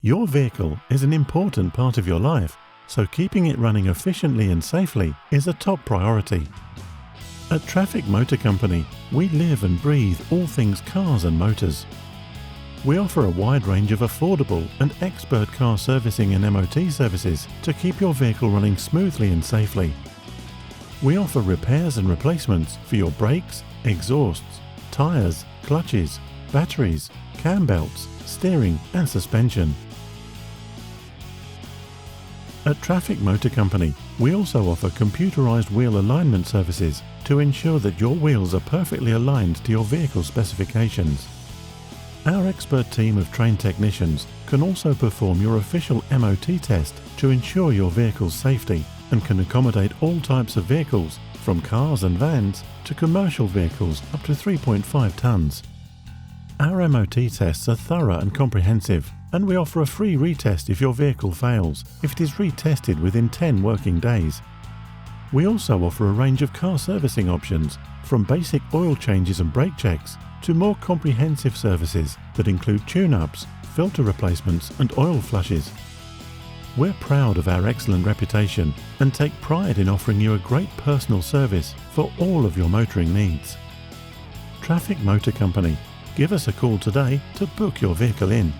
Your vehicle is an important part of your life, so keeping it running efficiently and safely is a top priority. At Traffic Motor Company, we live and breathe all things cars and motors. We offer a wide range of affordable and expert car servicing and MOT services to keep your vehicle running smoothly and safely. We offer repairs and replacements for your brakes, exhausts, tyres, clutches, batteries, cam belts, steering and suspension. At Traffic Motor Company, we also offer computerized wheel alignment services to ensure that your wheels are perfectly aligned to your vehicle specifications. Our expert team of trained technicians can also perform your official MOT test to ensure your vehicle's safety and can accommodate all types of vehicles, from cars and vans to commercial vehicles up to 3.5 tonnes. Our MOT tests are thorough and comprehensive, and we offer a free retest if your vehicle fails, if it is retested within 10 working days. We also offer a range of car servicing options, from basic oil changes and brake checks to more comprehensive services that include tune-ups, filter replacements and oil flushes. We're proud of our excellent reputation and take pride in offering you a great personal service for all of your motoring needs. Traffic Motor Company. Give us a call today to book your vehicle in.